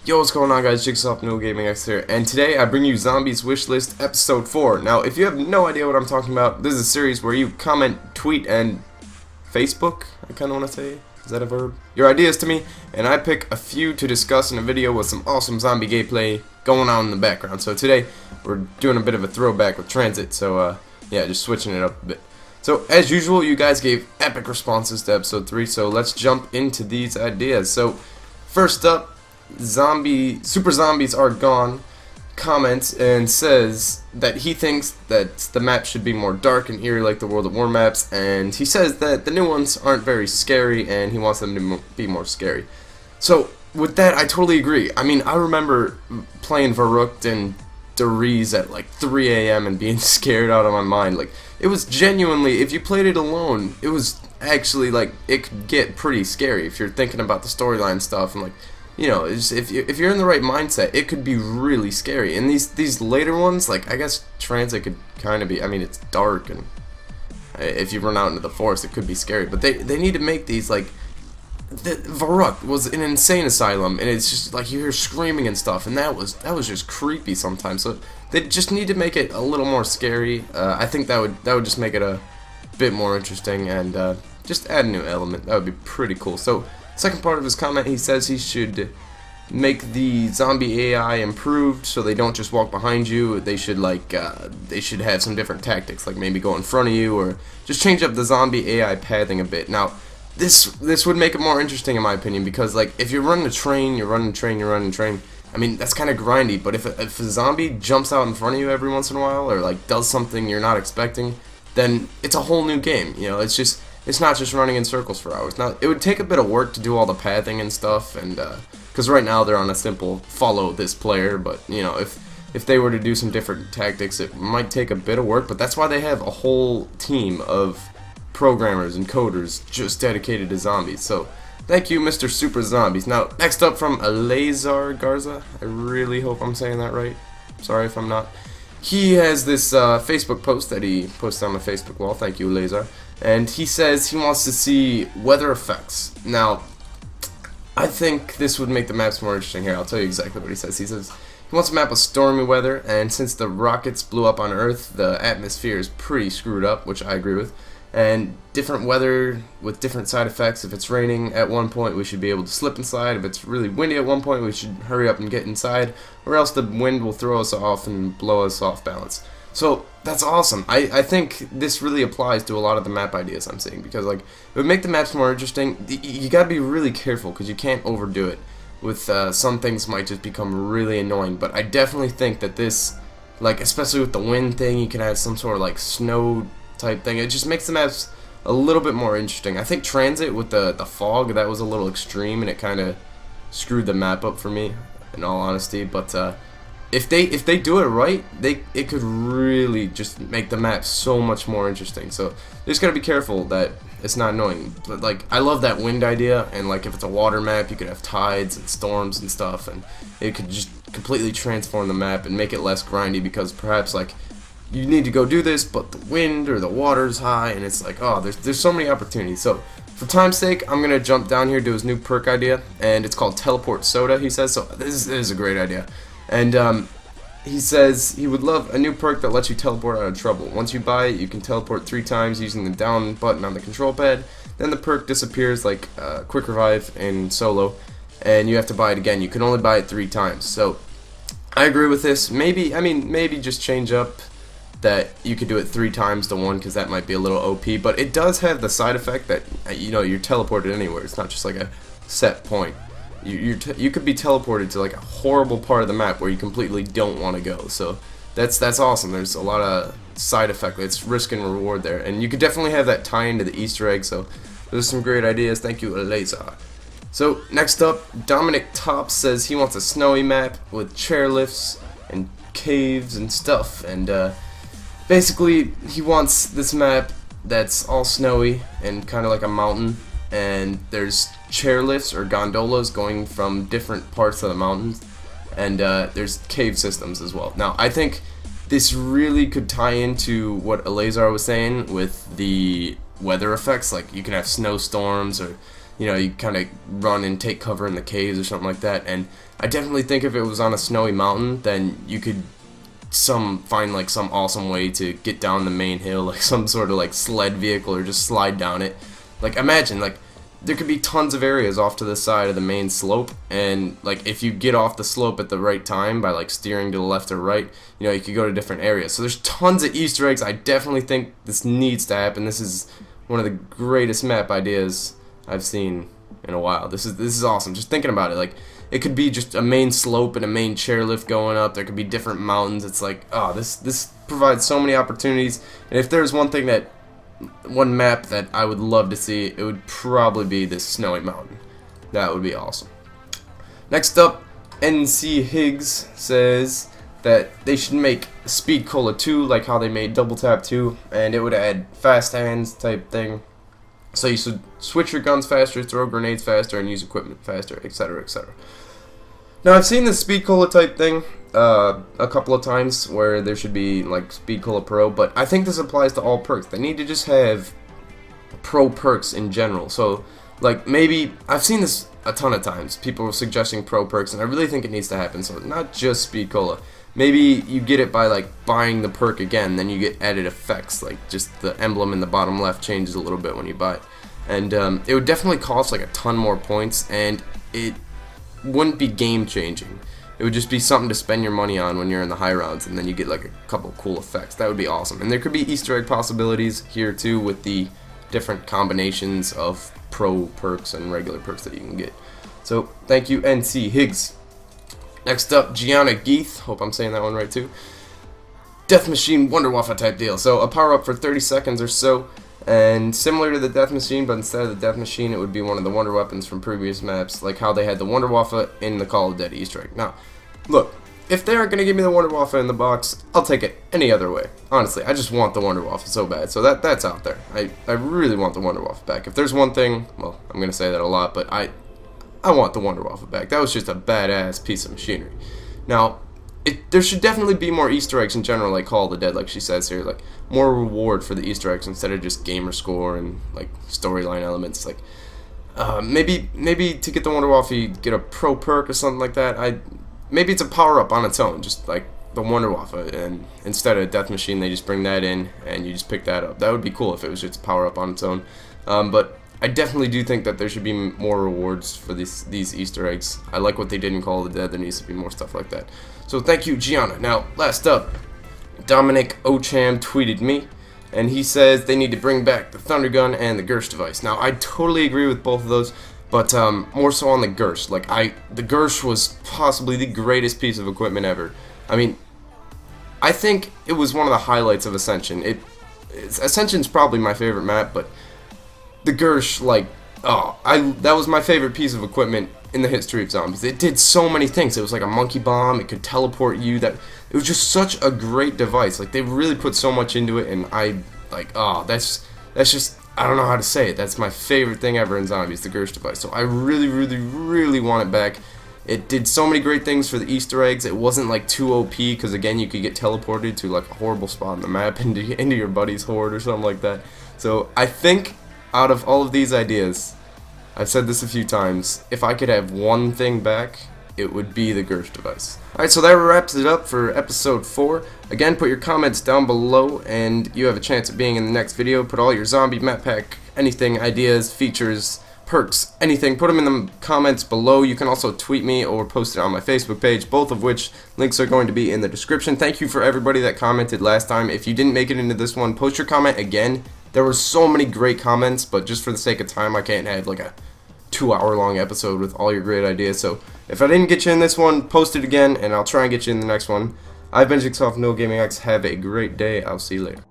Yo, what's going on, guys? Jigsaw newworldgamingx here, and today I bring you Zombies Wishlist Episode 4. Now, if you have no idea what I'm talking about, this is a series where you comment, tweet, and Facebook, I kind of want to say, is that a verb? Your ideas to me, and I pick a few to discuss in a video with some awesome zombie gameplay going on in the background. So today, we're doing a bit of a throwback with Transit, so yeah, just switching it up a bit. So, as usual, you guys gave epic responses to Episode 3, so let's jump into these ideas. So, first up, Super Zombies Are Gone comments and says that he thinks that the map should be more dark and eerie like the World at War maps, and he says that the new ones aren't very scary and he wants them to be more scary. So with that, I totally agree. I mean, I remember playing Verrückt and Dries at like 3 AM and being scared out of my mind. Like, it was genuinely, if you played it alone, it was actually like, it could get pretty scary if you're thinking about the storyline stuff and like, you know, if you're in the right mindset, it could be really scary. And these later ones, like, I guess Transit could kind of be, I mean, it's dark, and if you run out into the forest, it could be scary. But they need to make these, like, Verrückt was an insane asylum, and it's just, like, you hear screaming and stuff, and that was just creepy sometimes. So they just need to make it a little more scary. I think that would just make it a bit more interesting, and just add a new element. That would be pretty cool. So, second part of his comment, he says he should make the zombie AI improved so they don't just walk behind you. They should they should have some different tactics, like maybe go in front of you or just change up the zombie AI pathing a bit. Now, this would make it more interesting in my opinion, because like if you're running a train, you're running a train. I mean, that's kind of grindy, but if a zombie jumps out in front of you every once in a while or like does something you're not expecting, then it's a whole new game. You know, it's not just running in circles for hours. Now, it would take a bit of work to do all the pathing and stuff, and because right now they're on a simple follow this player, but you know, if they were to do some different tactics, it might take a bit of work. But that's why they have a whole team of programmers and coders just dedicated to zombies. So thank you, Mr. Super Zombies. Now, next up from Lazar Garza. I really hope I'm saying that right. Sorry if I'm not. He has this Facebook post that he posted on the Facebook wall. Thank you, Lazar. And he says he wants to see weather effects. Now, I think this would make the maps more interesting here. I'll tell you exactly what he says. He says he wants a map of stormy weather, and since the rockets blew up on Earth, the atmosphere is pretty screwed up, which I agree with. And different weather with different side effects. If it's raining at one point, we should be able to slip inside. If it's really windy at one point, we should hurry up and get inside, or else the wind will throw us off and blow us off balance. So that's awesome. I think this really applies to a lot of the map ideas I'm seeing, because like it would make the maps more interesting. You gotta be really careful because you can't overdo it. With some things might just become really annoying, but I definitely think that this, like especially with the wind thing, you can add some sort of like snow type thing. It just makes the maps a little bit more interesting. I think Transit with the fog, that was a little extreme, and it kind of screwed the map up for me, in all honesty. But if they do it right, it could really just make the map so much more interesting. So they just gotta be careful that it's not annoying. But like, I love that wind idea, and like if it's a water map, you could have tides and storms and stuff, and it could just completely transform the map and make it less grindy, because perhaps like you need to go do this, but the wind or the water's high, and it's like, oh, there's so many opportunities. So for time's sake, I'm gonna jump down here to his new perk idea, and it's called Teleport Soda, he says. So this is a great idea. And he says he would love a new perk that lets you teleport out of trouble. Once you buy it, you can teleport 3 times using the down button on the control pad. Then the perk disappears like Quick Revive in solo, and you have to buy it again. You can only buy it 3 times. So I agree with this. Maybe just change up that you could do it 3 times to 1, because that might be a little OP. But it does have the side effect that you know, you're teleported anywhere. It's not just like a set point. You could be teleported to like a horrible part of the map where you completely don't want to go. So that's awesome. There's a lot of side effect. It's risk and reward there, and you could definitely have that tie into the Easter egg. So those are some great ideas. Thank you, Lazar. So next up, Dominic Top says he wants a snowy map with chairlifts and caves and stuff, and basically he wants this map that's all snowy and kind of like a mountain, and there's chairlifts or gondolas going from different parts of the mountains, and there's cave systems as well. Now, I think this really could tie into what Eleazar was saying with the weather effects. Like, you can have snowstorms, or you know, you kind of run and take cover in the caves or something like that. And I definitely think if it was on a snowy mountain, then you could find like some awesome way to get down the main hill, like some sort of like sled vehicle, or just slide down it. Like imagine, like there could be tons of areas off to the side of the main slope, and like if you get off the slope at the right time by like steering to the left or right, you know, you could go to different areas. So there's tons of Easter eggs. I definitely think this needs to happen. This is one of the greatest map ideas I've seen in a while. This is awesome. Just thinking about it, like it could be just a main slope and a main chairlift going up. There could be different mountains. It's like, oh, this provides so many opportunities. And if there's one map that I would love to see, it would probably be this snowy mountain. That would be awesome. Next up, NC Higgs says that they should make Speed Cola 2 like how they made Double Tap 2, and it would add fast hands type thing. So you should switch your guns faster, throw grenades faster, and use equipment faster, etc., etc. Now I've seen this Speed Cola type thing a couple of times where there should be like Speed Cola Pro, but I think this applies to all perks. They need to just have pro perks in general. So like maybe I've seen this a ton of times. People are suggesting pro perks, and I really think it needs to happen. So not just Speed Cola. Maybe you get it by like buying the perk again, then you get added effects, like just the emblem in the bottom left changes a little bit when you buy it. And it would definitely cost like a ton more points, and it wouldn't be game changing. It would just be something to spend your money on when you're in the high rounds, and then you get like a couple cool effects. That would be awesome. And there could be Easter egg possibilities here too with the different combinations of pro perks and regular perks that you can get. So thank you, NC Higgs. Next up, Gianna Geeth, hope I'm saying that one right too. Death Machine Wunderwaffe type deal. So a power up for 30 seconds or so, and similar to the Death Machine, but instead of the Death Machine, it would be one of the Wonder Weapons from previous maps, like how they had the Wunderwaffe in the Call of Duty Easter egg. Now, look, if they aren't going to give me the Wunderwaffe in the box, I'll take it any other way. Honestly, I just want the Wunderwaffe so bad, so that's out there. I really want the Wunderwaffe back. If there's one thing, well, I'm going to say that a lot, but I want the Wunderwaffe back. That was just a badass piece of machinery. Now, there should definitely be more Easter eggs in general, like Call of the Dead, like she says here, like more reward for the Easter eggs instead of just gamer score and like storyline elements. Like maybe to get the Wunderwaffe, get a pro perk or something like that. Maybe it's a power up on its own, just like the Wunderwaffe, and instead of Death Machine, they just bring that in and you just pick that up. That would be cool if it was just a power up on its own. But I definitely do think that there should be more rewards for these Easter eggs. I like what they did in Call of the Dead. There needs to be more stuff like that. So thank you, Gianna. Now, last up, Dominic Ocham tweeted me, and he says they need to bring back the Thunder Gun and the Gersh device. Now, I totally agree with both of those, but more so on the Gersh. Like, the Gersh was possibly the greatest piece of equipment ever. I mean, I think it was one of the highlights of Ascension. Ascension's probably my favorite map, but the Gersh, like, that was my favorite piece of equipment in the history of zombies. It did so many things. It was like a monkey bomb. It could teleport you. It was just such a great device. Like, they really put so much into it, and that's just, I don't know how to say it. That's my favorite thing ever in zombies, the Gersh device. So I really, really, really want it back. It did so many great things for the Easter eggs. It wasn't like too OP, because again, you could get teleported to like a horrible spot on the map into your buddy's horde or something like that. So I think out of all of these ideas, I've said this a few times, if I could have one thing back, it would be the Gersh device. Alright, so that wraps it up for episode 4. Again, put your comments down below, and you have a chance at being in the next video. Put all your zombie map pack, anything, ideas, features, perks, anything, put them in the comments below. You can also tweet me or post it on my Facebook page, both of which links are going to be in the description. Thank you for everybody that commented last time. If you didn't make it into this one, post your comment again. There were so many great comments, but just for the sake of time, I can't have like a 2-hour-long episode with all your great ideas. So if I didn't get you in this one, post it again, and I'll try and get you in the next one. I've been WishList, newworldgamingx. Have a great day. I'll see you later.